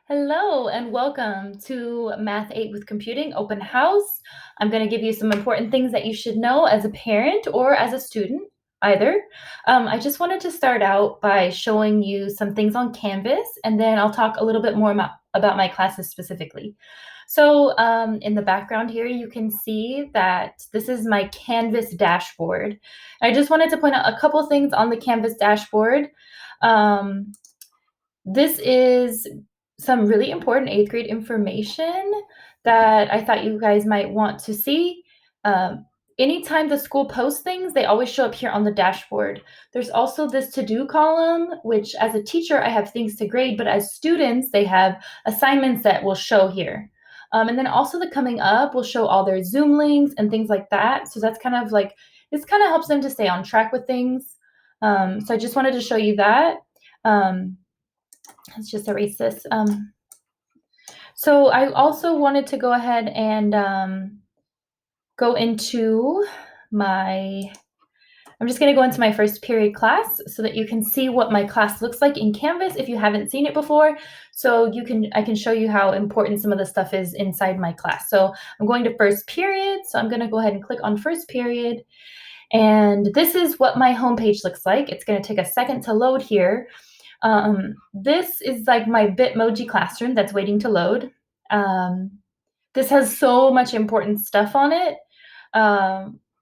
Hello and welcome to Math 8 with Computing Open House. I'm going to give you some important things that you should know as a parent or as a student, either. I just wanted to start out by showing you some things on Canvas, and then I'll talk a little bit more about my classes specifically. So in the background here, you can see that this is my Canvas dashboard. I just wanted to point out a couple things on the Canvas dashboard. Um, this is some really important 8th grade information that I thought you guys might want to see. Um, Anytime the school posts things, they always show up here on the dashboard. There's also this to-do column, which as a teacher, I have things to grade, but as students, they have assignments that will show here. And then also the coming up will show all their Zoom links and things like that. So that's kind of like, this kind of helps them to stay on track with things. So I just wanted to show you that. Let's just erase this. So I also wanted to go ahead and go into I'm just going to go into my first period class so that you can see what my class looks like in Canvas if you haven't seen it before. So I can show you how important some of the stuff is inside my class. So I'm going to first period. So I'm going to go ahead and click on first period. And this is what my homepage looks like. It's going to take a second to load here. This is like my Bitmoji classroom that's waiting to load. This has so much important stuff on it.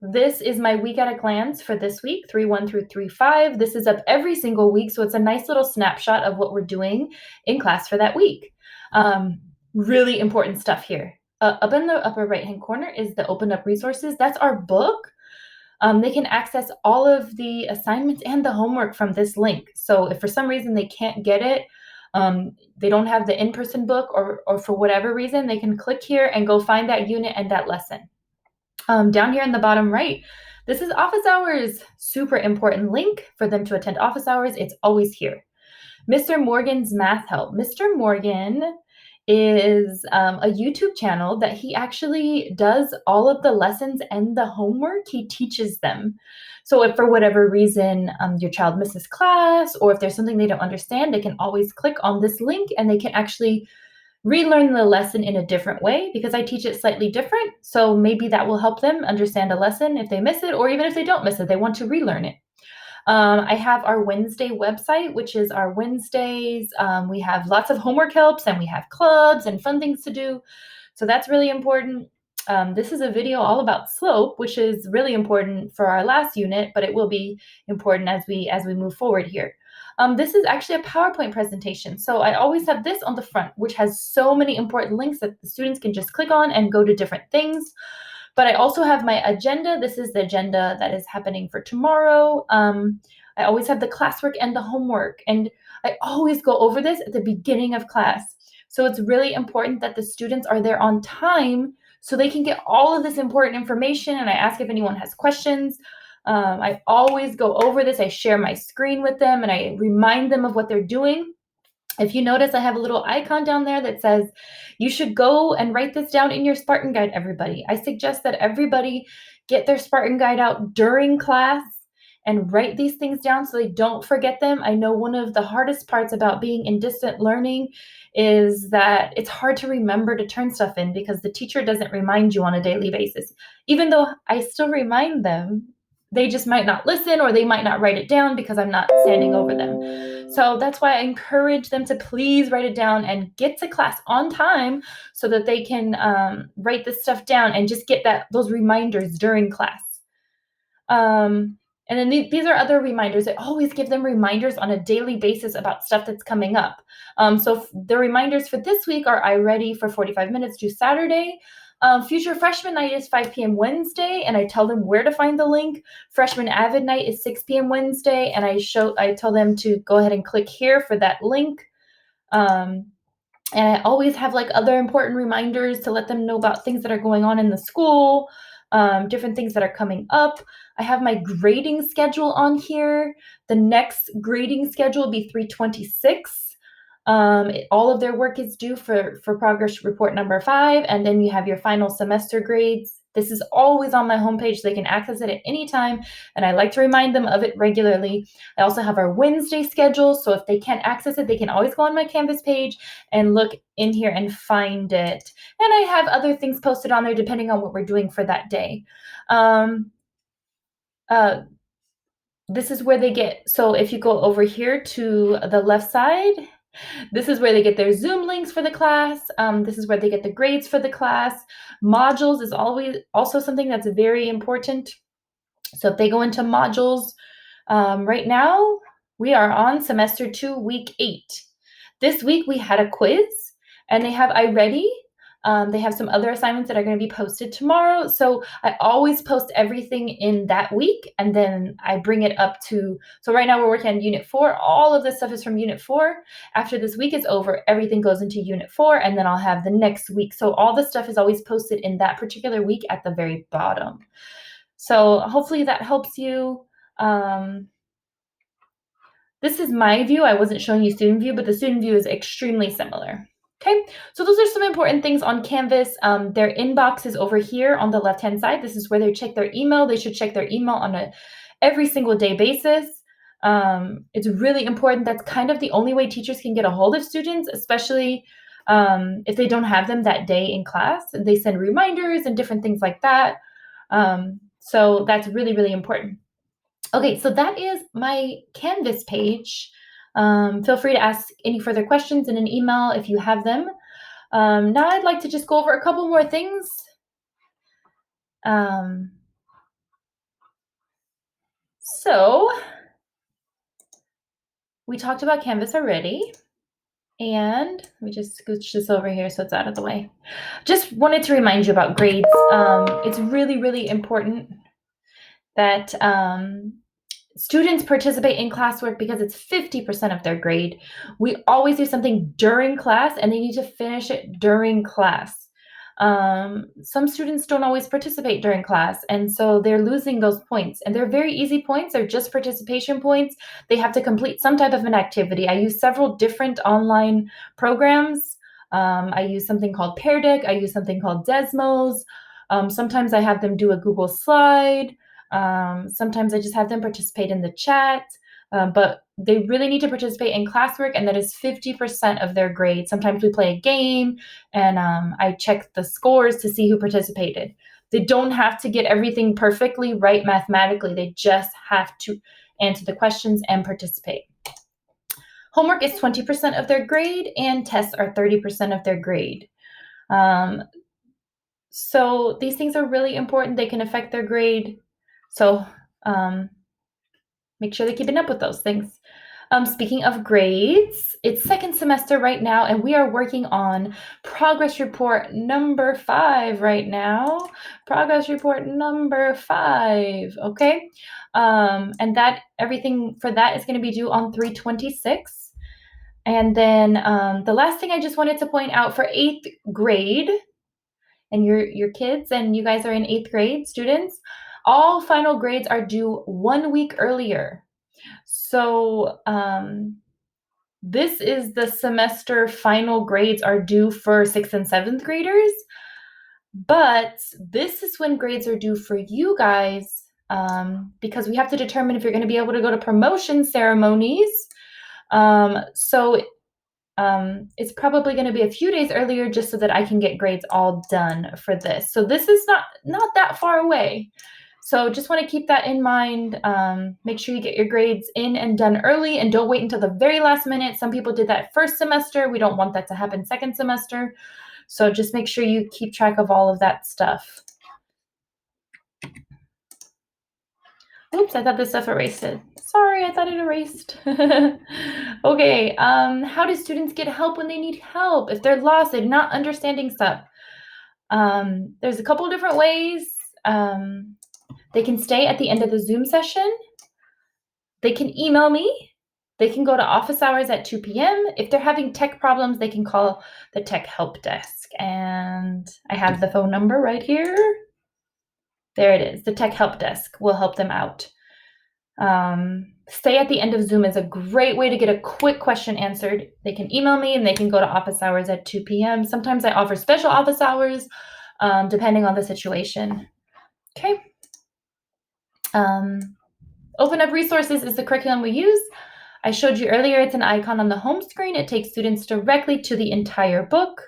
This is my week at a glance for this week, 3-1 through 3-5. This is up every single week, so it's a nice little snapshot of what we're doing in class for that week. Really important stuff here. Up in the upper right-hand corner is the Open Up Resources. That's our book. They can access all of the assignments and the homework from this link. So if for some reason they can't get it, they don't have the in-person book or for whatever reason, they can click here and go find that unit and that lesson. Down here in the bottom right, this is office hours. Super important link for them to attend office hours. It's always here. Mr. Morgan's Math Help. Mr. Morgan is a YouTube channel that he actually does all of the lessons and the homework. He teaches them. So if for whatever reason your child misses class or if there's something they don't understand, they can always click on this link and they can actually relearn the lesson in a different way because I teach it slightly different. So maybe that will help them understand a lesson if they miss it, or even if they don't miss it, they want to relearn it. I have our Wednesday website, which is our Wednesdays. We have lots of homework helps and we have clubs and fun things to do. So that's really important. This is a video all about slope, which is really important for our last unit, but it will be important as we move forward here. This is actually a PowerPoint presentation. So I always have this on the front, which has so many important links that the students can just click on and go to different things. But I also have my agenda. This is the agenda that is happening for tomorrow. I always have the classwork and the homework, and I always go over this at the beginning of class. So it's really important that the students are there on time so they can get all of this important information, and I ask if anyone has questions. I always go over this. I share my screen with them, and I remind them of what they're doing. If you notice, I have a little icon down there that says, you should go and write this down in your Spartan Guide, everybody. I suggest that everybody get their Spartan Guide out during class and write these things down so they don't forget them. I know one of the hardest parts about being in distant learning is that it's hard to remember to turn stuff in because the teacher doesn't remind you on a daily basis. Even though I still remind them, they just might not listen or they might not write it down because I'm not standing over them. So that's why I encourage them to please write it down and get to class on time so that they can write this stuff down and just get those reminders during class. And then these are other reminders. I always give them reminders on a daily basis about stuff that's coming up. So the reminders for this week are iReady for 45 minutes due Saturday. Future Freshman Night is 5 p.m. Wednesday, and I tell them where to find the link. Freshman Avid Night is 6 p.m. Wednesday, and I tell them to go ahead and click here for that link. And I always have like other important reminders to let them know about things that are going on in the school, different things that are coming up. I have my grading schedule on here. The next grading schedule will be 326. All of their work is due for progress report number 5, and then you have your final semester grades This is always on my homepage. They can access it at any time, and I like to remind them of it regularly. I also have our Wednesday schedule, so if they can't access it, they can always go on my Canvas page and look in here and find it. And I have other things posted on there depending on what we're doing for that day. This is where they get, so if you go over here to the left side, this is where they get their Zoom links for the class. This is where they get the grades for the class. Modules is always also something that's very important. So if they go into modules, right now we are on semester 2, week 8. This week we had a quiz, and they have iReady. They have some other assignments that are going to be posted tomorrow. So I always post everything in that week, and then I bring it up to, so right now we're working on Unit 4. All of this stuff is from Unit 4. After this week is over, everything goes into Unit 4, and then I'll have the next week. So all the stuff is always posted in that particular week at the very bottom. So hopefully that helps you. This is my view. I wasn't showing you student view, but the student view is extremely similar. Okay, so those are some important things on Canvas. Their inbox is over here on the left-hand side. This is where they check their email. They should check their email on a every single day basis. It's really important. That's kind of the only way teachers can get a hold of students, especially if they don't have them that day in class. They send reminders and different things like that. So that's really, really important. Okay, so that is my Canvas page. Feel free to ask any further questions in an email if you have them. Now I'd like to just go over a couple more things. So we talked about Canvas already. And let me just scooch this over here so it's out of the way. Just wanted to remind you about grades. It's really, really important that students participate in classwork because it's 50% of their grade. We always do something during class, and they need to finish it during class. Some students don't always participate during class, and so they're losing those points. And they're very easy points. They're just participation points. They have to complete some type of an activity. I use several different online programs. I use something called Pear Deck. I use something called Desmos. Sometimes I have them do a Google slide. Sometimes I just have them participate in the chat, but they really need to participate in classwork, and that is 50% of their grade. Sometimes we play a game, and I check the scores to see who participated. They don't have to get everything perfectly right mathematically. They just have to answer the questions and participate. Homework is 20% of their grade, and tests are 30% of their grade. So these things are really important. They can affect their grade. So make sure they're keeping up with those things. Speaking of grades, it's second semester right now, and we are working on progress report number 5 right now. Progress report number 5, okay? And that everything for that is going to be due on 3/26. And then the last thing I just wanted to point out for 8th grade, and your kids, and you guys are in 8th grade, students, all final grades are due 1 week earlier. So this is the semester final grades are due for 6th and 7th graders, but this is when grades are due for you guys, because we have to determine if you're going to be able to go to promotion ceremonies. So it's probably going to be a few days earlier just so that I can get grades all done for this. So this is not that far away. So just want to keep that in mind. Make sure you get your grades in and done early, and don't wait until the very last minute. Some people did that first semester. We don't want that to happen second semester. So just make sure you keep track of all of that stuff. Oops, I thought this stuff erased it. Sorry, I thought it erased. Okay, how do students get help when they need help? If they're lost, they're not understanding stuff. There's a couple different ways. They can stay at the end of the Zoom session. They can email me. They can go to office hours at 2 p.m. If they're having tech problems, they can call the tech help desk. And I have the phone number right here. There it is. The tech help desk will help them out. Stay at the end of Zoom is a great way to get a quick question answered. They can email me, and they can go to office hours at 2 p.m. Sometimes I offer special office hours depending on the situation. Okay. Open Up Resources is the curriculum we use. I showed you earlier, it's an icon on the home screen. It takes students directly to the entire book.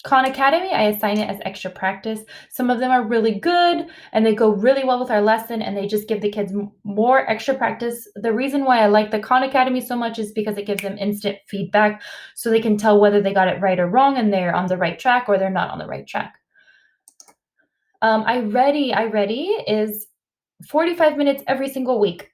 Khan Academy, I assign it as extra practice. Some of them are really good and they go really well with our lesson and they just give the kids more extra practice. The reason why I like the Khan Academy so much is because it gives them instant feedback so they can tell whether they got it right or wrong and they're on the right track or they're not on the right track. iReady is 45 minutes every single week.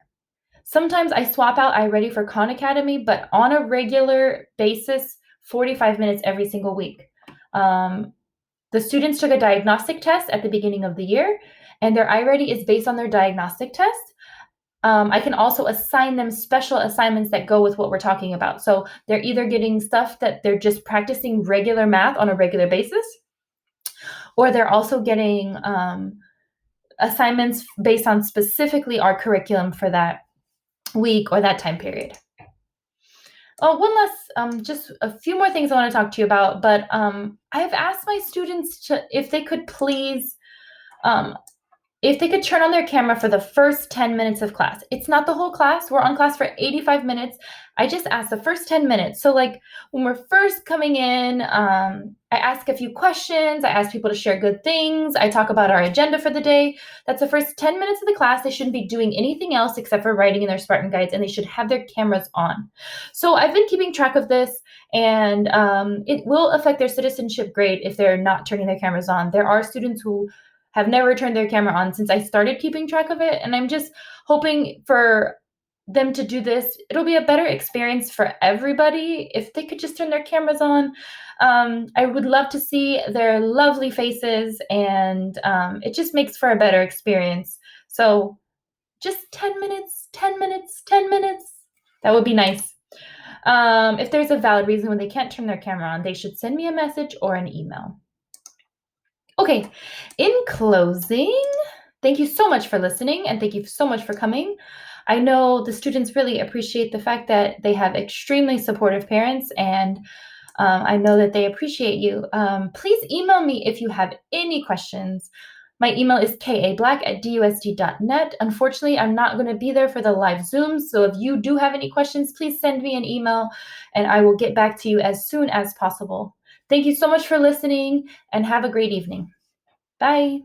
Sometimes I swap out iReady for Khan Academy, but on a regular basis, 45 minutes every single week. The students took a diagnostic test at the beginning of the year, and their iReady is based on their diagnostic test. I can also assign them special assignments that go with what we're talking about. So they're either getting stuff that they're just practicing regular math on a regular basis, or they're also getting assignments based on specifically our curriculum for that week or that time period. Oh, one last, just a few more things I want to talk to you about, but I've asked my students if they could please if they could turn on their camera for the first 10 minutes of class. It's not the whole class. We're on class for 85 minutes. I just asked the first 10 minutes. So like when we're first coming in, I ask a few questions. I ask people to share good things. I talk about our agenda for the day. That's the first 10 minutes of the class. They shouldn't be doing anything else except for writing in their Spartan guides, and they should have their cameras on. So I've been keeping track of this, and it will affect their citizenship grade if they're not turning their cameras on. There are students who have never turned their camera on since I started keeping track of it. And I'm just hoping for them to do this. It'll be a better experience for everybody if they could just turn their cameras on. I would love to see their lovely faces, and it just makes for a better experience. So just 10 minutes, 10 minutes, 10 minutes. That would be nice. If there's a valid reason when they can't turn their camera on, they should send me a message or an email. Okay, in closing, thank you so much for listening and thank you so much for coming. I know the students really appreciate the fact that they have extremely supportive parents, and I know that they appreciate you. Please email me if you have any questions. My email is kablack@dusd.net. Unfortunately, I'm not going to be there for the live Zooms, so if you do have any questions, please send me an email and I will get back to you as soon as possible. Thank you so much for listening and have a great evening. Bye.